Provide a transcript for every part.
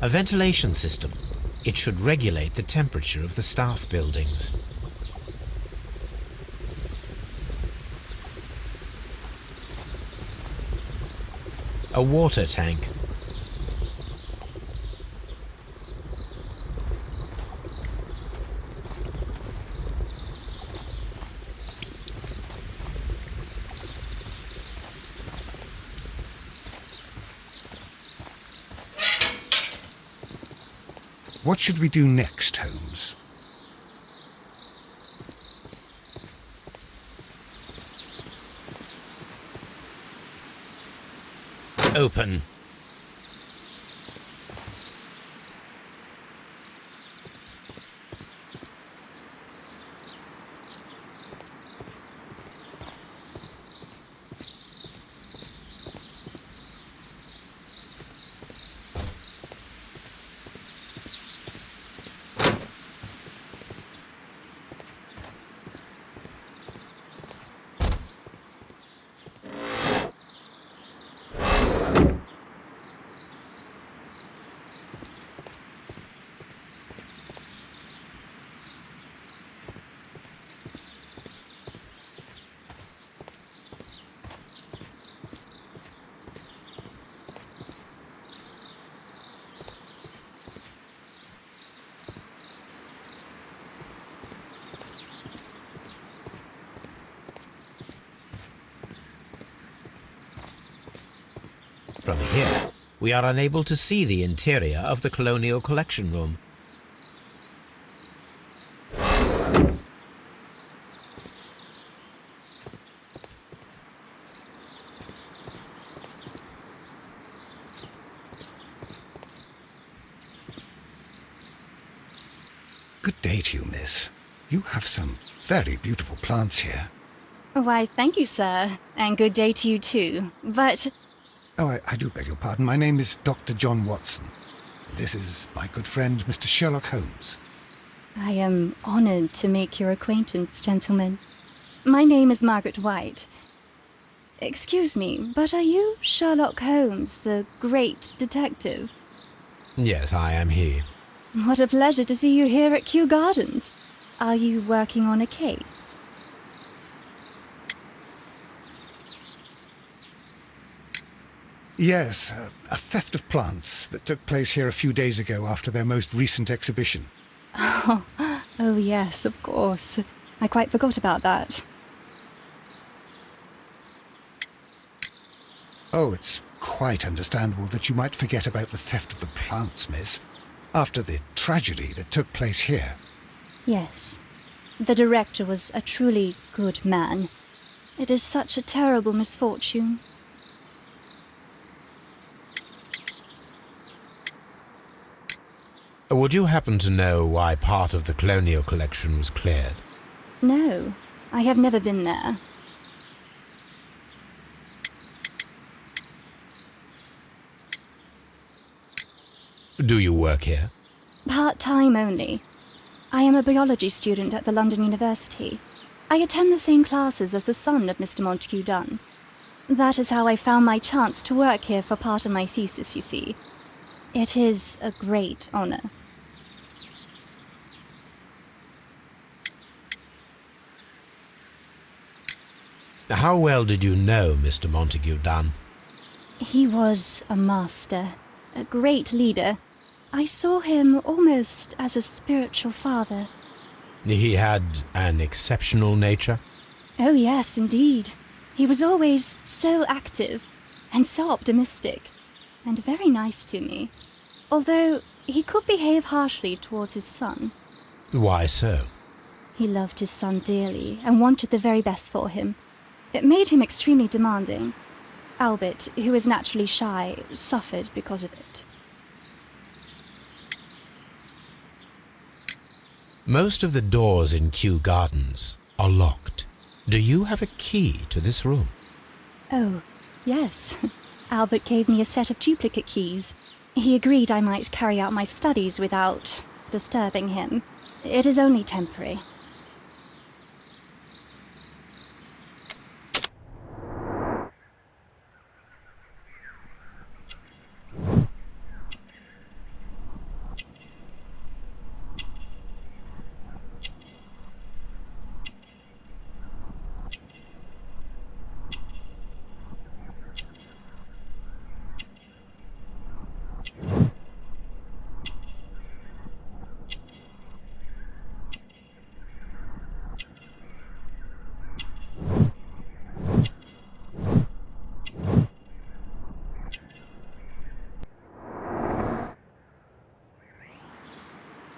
A ventilation system. It should regulate the temperature of the staff buildings. A water tank. What should we do next, Holmes? Open. From here, we are unable to see the interior of the Colonial Collection Room. Good day to you, miss. You have some very beautiful plants here. Why, thank you, sir. And good day to you too. But... Oh, I do beg your pardon. My name is Dr. John Watson. This is my good friend, Mr. Sherlock Holmes. I am honored to make your acquaintance, gentlemen. My name is Margaret White. Excuse me, but are you Sherlock Holmes, the great detective? Yes, I am he. What a pleasure to see you here at Kew Gardens. Are you working on a case? Yes, a theft of plants that took place here a few days ago after their most recent exhibition. Oh yes, of course. I quite forgot about that. Oh, it's quite understandable that you might forget about the theft of the plants, miss, after the tragedy that took place here. Yes. The director was a truly good man. It is such a terrible misfortune. Would you happen to know why part of the Colonial Collection was cleared? No, I have never been there. Do you work here? Part-time only. I am a biology student at the London University. I attend the same classes as the son of Mr. Montague Dunn. That is how I found my chance to work here for part of my thesis, you see. It is a great honor. How well did you know Mr. Montague Dunn? He was a master, a great leader. I saw him almost as a spiritual father. He had an exceptional nature? Oh yes, indeed. He was always so active and so optimistic, and very nice to me. Although he could behave harshly towards his son. Why so? He loved his son dearly and wanted the very best for him. It made him extremely demanding. Albert, who is naturally shy, suffered because of it. Most of the doors in Kew Gardens are locked. Do you have a key to this room? Oh, yes. Albert gave me a set of duplicate keys. He agreed I might carry out my studies without disturbing him. It is only temporary.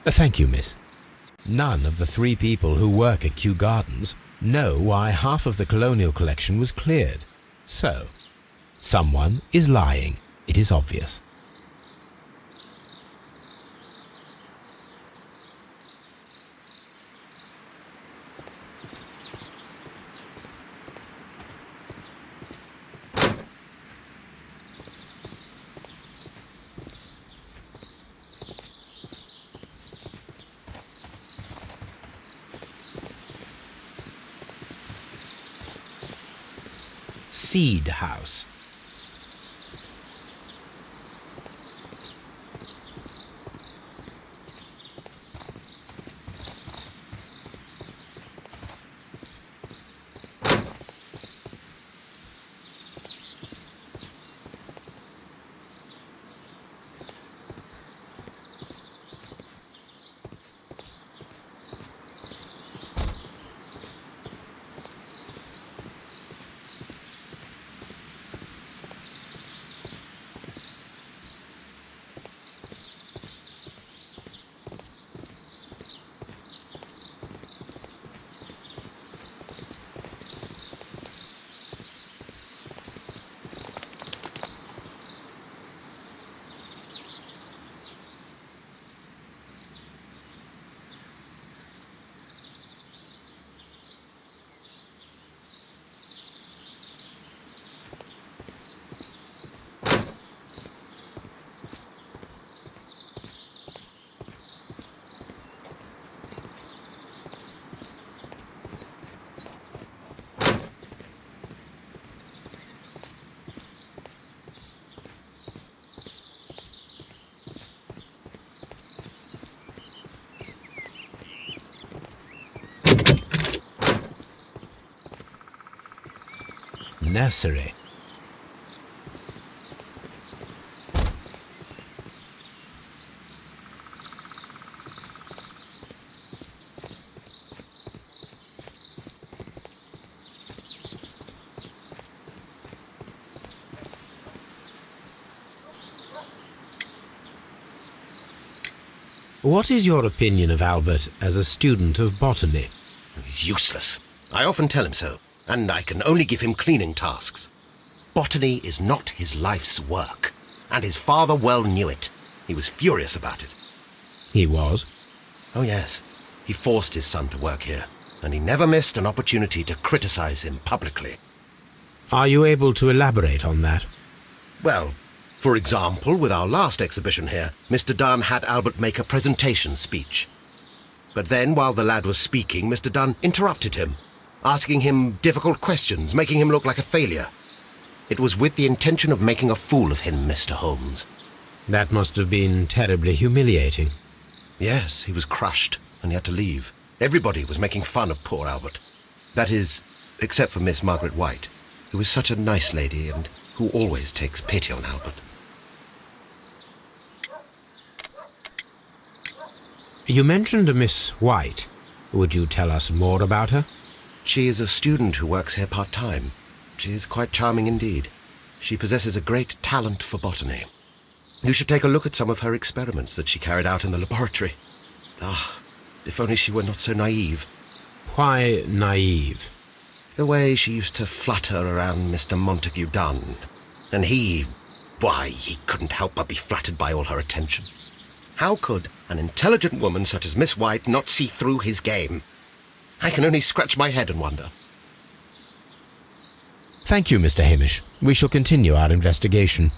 Thank you, miss. None of the 3 people who work at Kew Gardens know why half of the colonial collection was cleared. So, someone is lying. It is obvious. Seed House. Nursery. What is your opinion of Albert as a student of botany? He's useless. I often tell him so, and I can only give him cleaning tasks. Botany is not his life's work, and his father well knew it. He was furious about it. He was? Oh yes, he forced his son to work here, and he never missed an opportunity to criticize him publicly. Are you able to elaborate on that? Well, for example, with our last exhibition here, Mr. Dunn had Albert make a presentation speech. But then, while the lad was speaking, Mr. Dunn interrupted him, asking him difficult questions, making him look like a failure. It was with the intention of making a fool of him, Mr. Holmes. That must have been terribly humiliating. Yes, he was crushed, and he had to leave. Everybody was making fun of poor Albert. That is, except for Miss Margaret White, who is such a nice lady and who always takes pity on Albert. You mentioned a Miss White. Would you tell us more about her? She is a student who works here part-time. She is quite charming indeed. She possesses a great talent for botany. You should take a look at some of her experiments that she carried out in the laboratory. Ah, if only she were not so naive. Why naive? The way she used to flutter around Mr. Montague Dunn. And he couldn't help but be flattered by all her attention. How could an intelligent woman such as Miss White not see through his game? I can only scratch my head and wonder. Thank you, Mr. Hamish. We shall continue our investigation.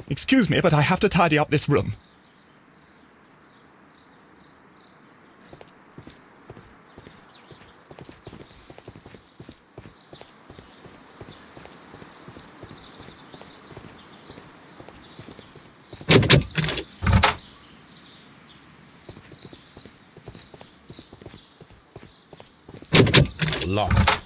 Excuse me, but I have to tidy up this room. Locked.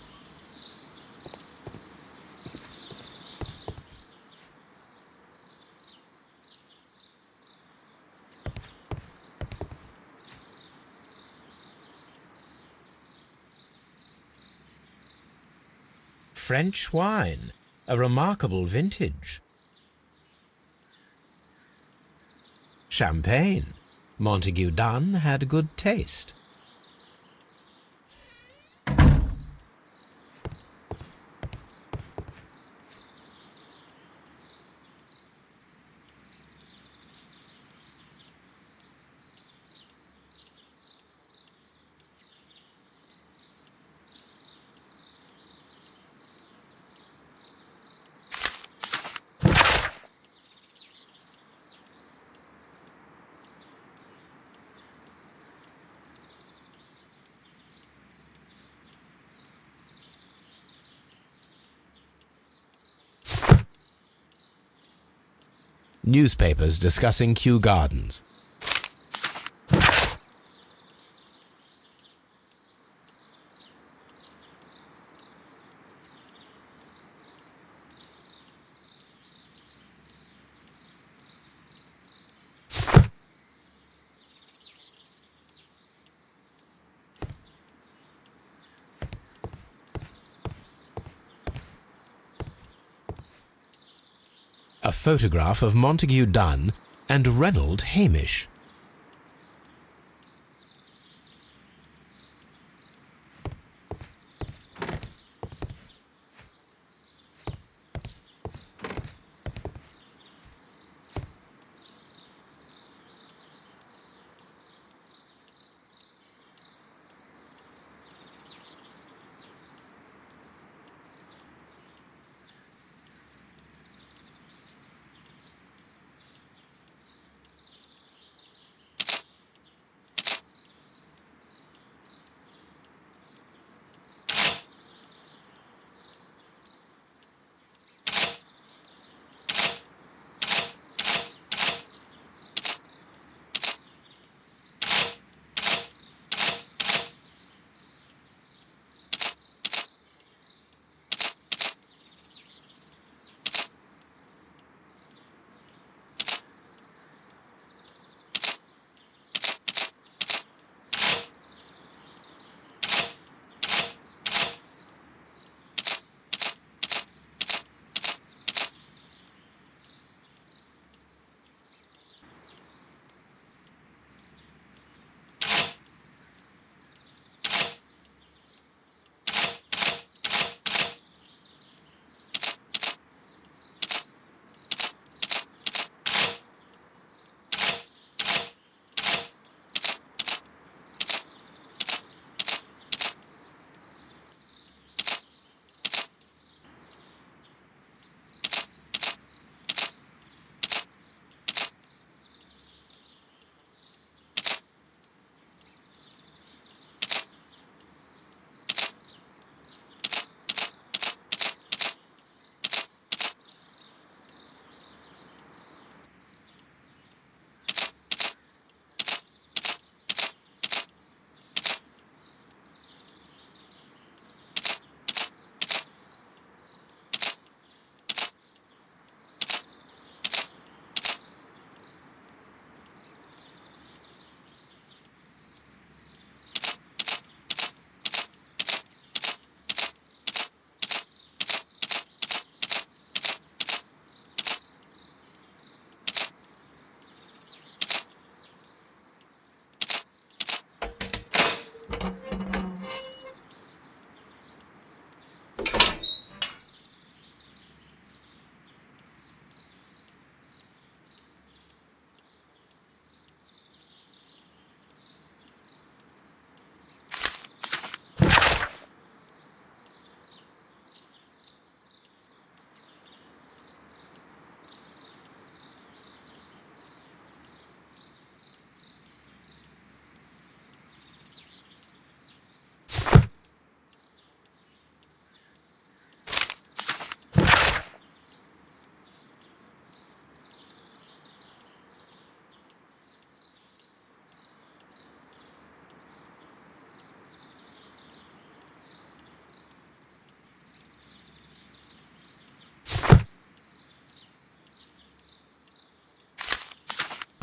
French wine, a remarkable vintage. Champagne. Montague Dunn had good taste. Newspapers discussing Kew Gardens. A photograph of Montague Dunn and Reynold Hamish.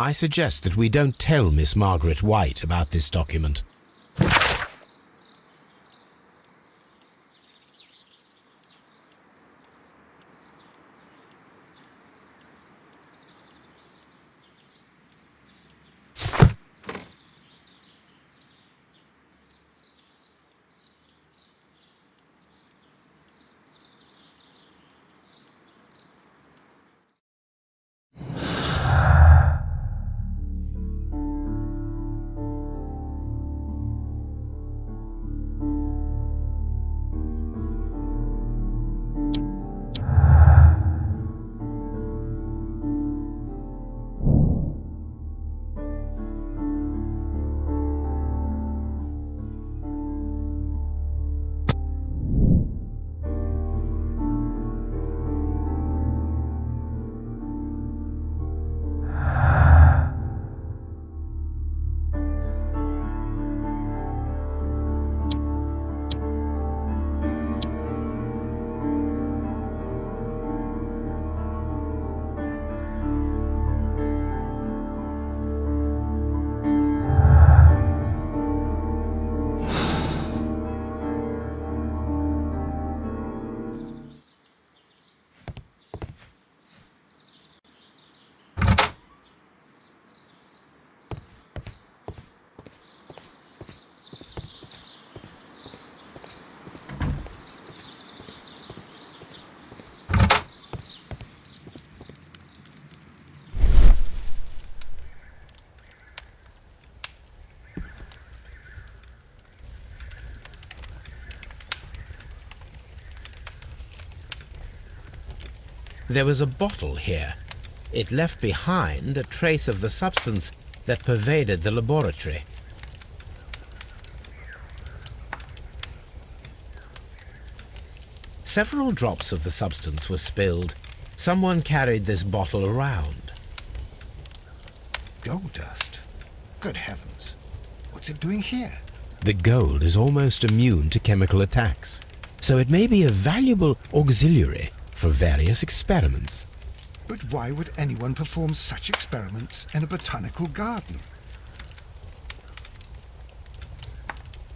I suggest that we don't tell Miss Margaret White about this document. There was a bottle here. It left behind a trace of the substance that pervaded the laboratory. Several drops of the substance were spilled. Someone carried this bottle around. Gold dust? Good heavens. What's it doing here? The gold is almost immune to chemical attacks, so it may be a valuable auxiliary for various experiments. But why would anyone perform such experiments in a botanical garden?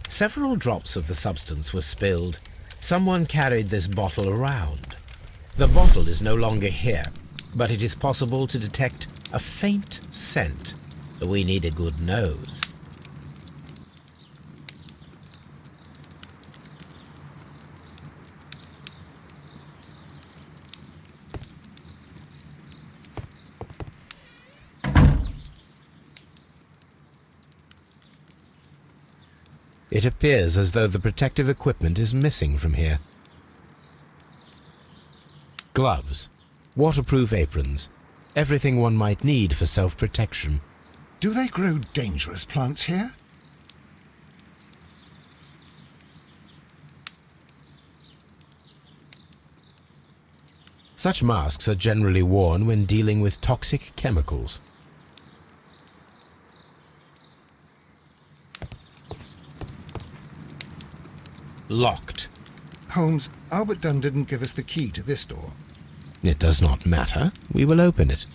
Several drops of the substance were spilled. Someone carried this bottle around. The bottle is no longer here, but it is possible to detect a faint scent. We need a good nose. It appears as though the protective equipment is missing from here. Gloves, waterproof aprons, everything one might need for self-protection. Do they grow dangerous plants here? Such masks are generally worn when dealing with toxic chemicals. Locked. Holmes, Albert Dunn didn't give us the key to this door. It does not matter. We will open it.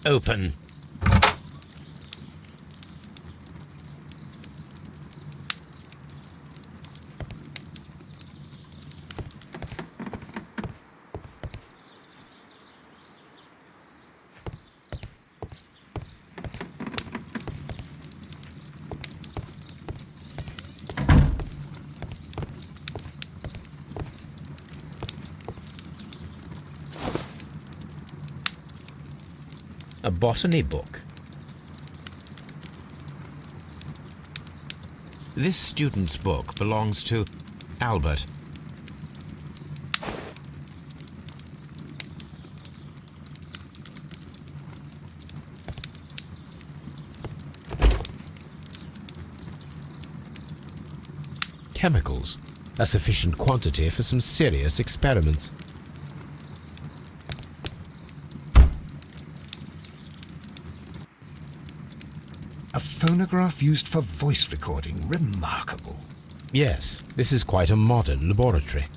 Open. A botany book. This student's book belongs to Albert. Chemicals, a sufficient quantity for some serious experiments. A phonograph used for voice recording. Remarkable. Yes, this is quite a modern laboratory.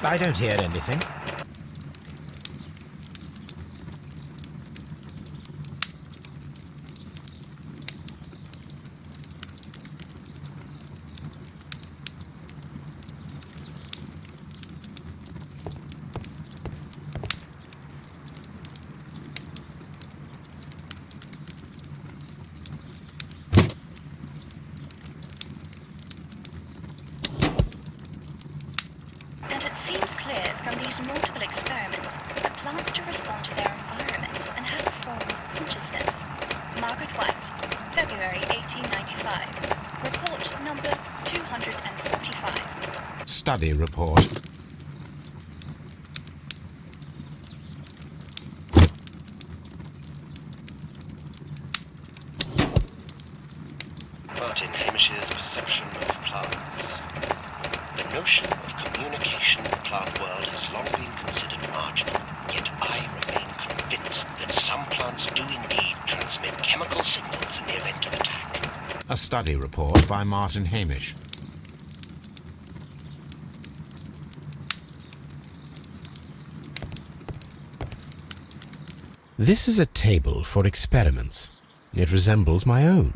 I don't hear anything. Multiple experiments that plants to respond to their environment and have a form of consciousness. Margaret White, February 1895. Report number 245. Study report. Martin Hamish's perception of plants. The notion of communication in the plant world has long been considered marginal, yet I remain convinced that some plants do indeed transmit chemical signals in the event of attack. A study report by Martin Hamish. This is a table for experiments. It resembles my own.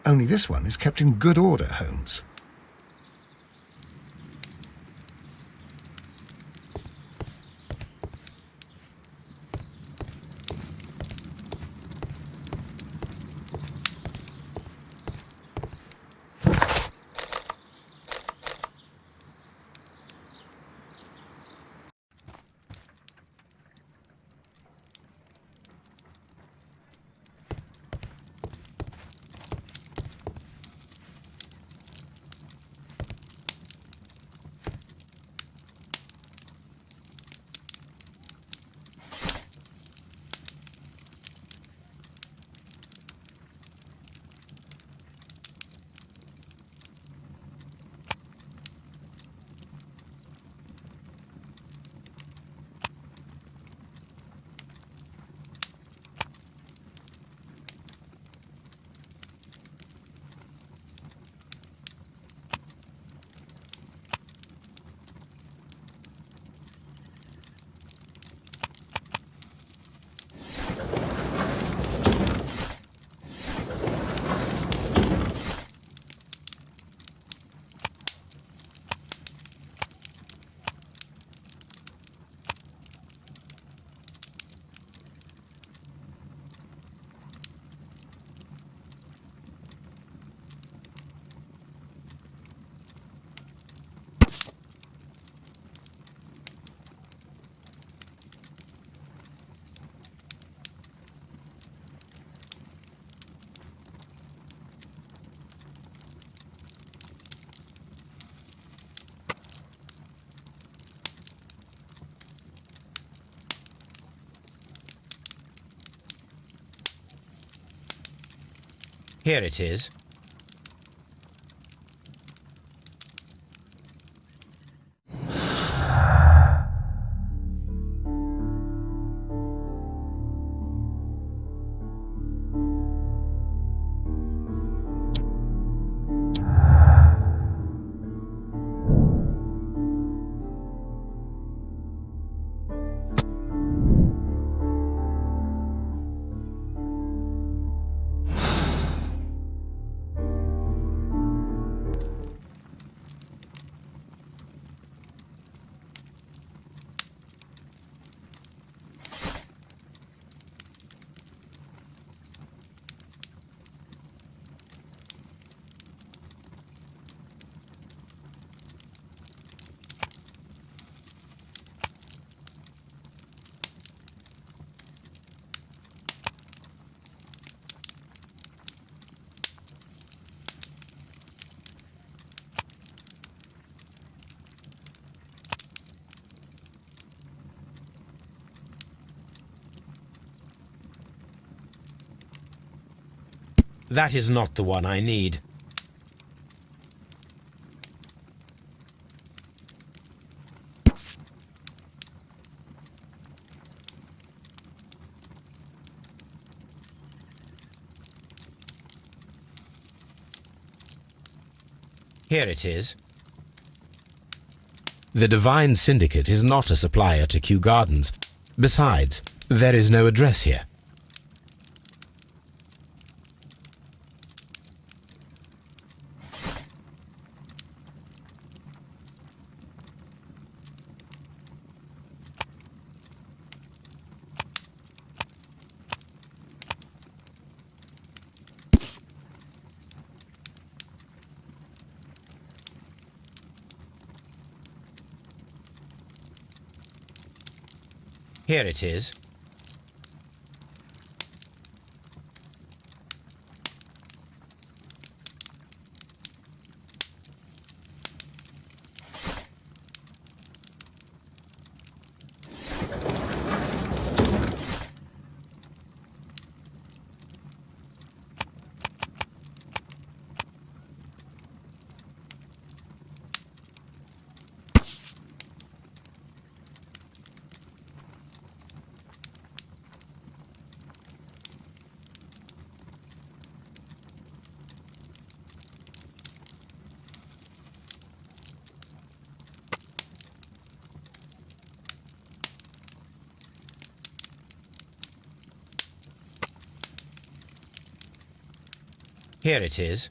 Only this one is kept in good order, Holmes. Here it is. That is not the one I need. Here it is. The Divine Syndicate is not a supplier to Kew Gardens. Besides, there is no address here. Here it is. Here it is.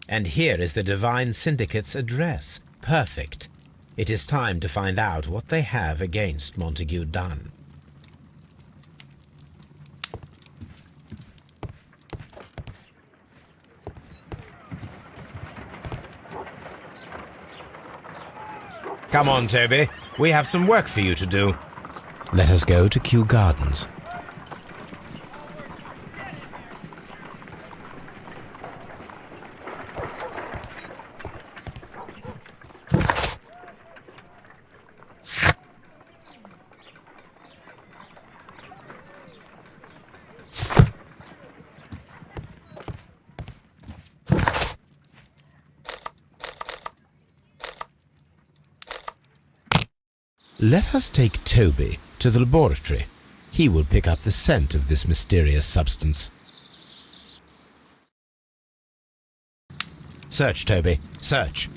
And here is the Divine Syndicate's address. Perfect. It is time to find out what they have against Montague Dunn. Come on, Toby. We have some work for you to do. Let us go to Kew Gardens. Let us take Toby to the laboratory. He will pick up the scent of this mysterious substance. Search, Toby. Search.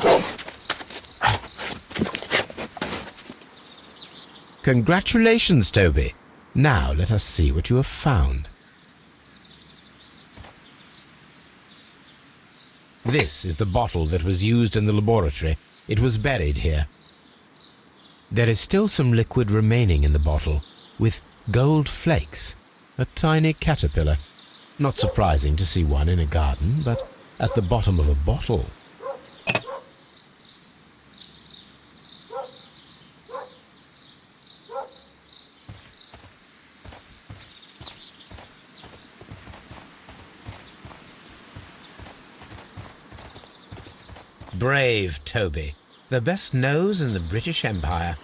carefully. Congratulations, Toby. Now let us see what you have found. This is the bottle that was used in the laboratory. It was buried here. There is still some liquid remaining in the bottle, with gold flakes, a tiny caterpillar. Not surprising to see one in a garden, but at the bottom of a bottle. Brave Toby, the best nose in the British Empire.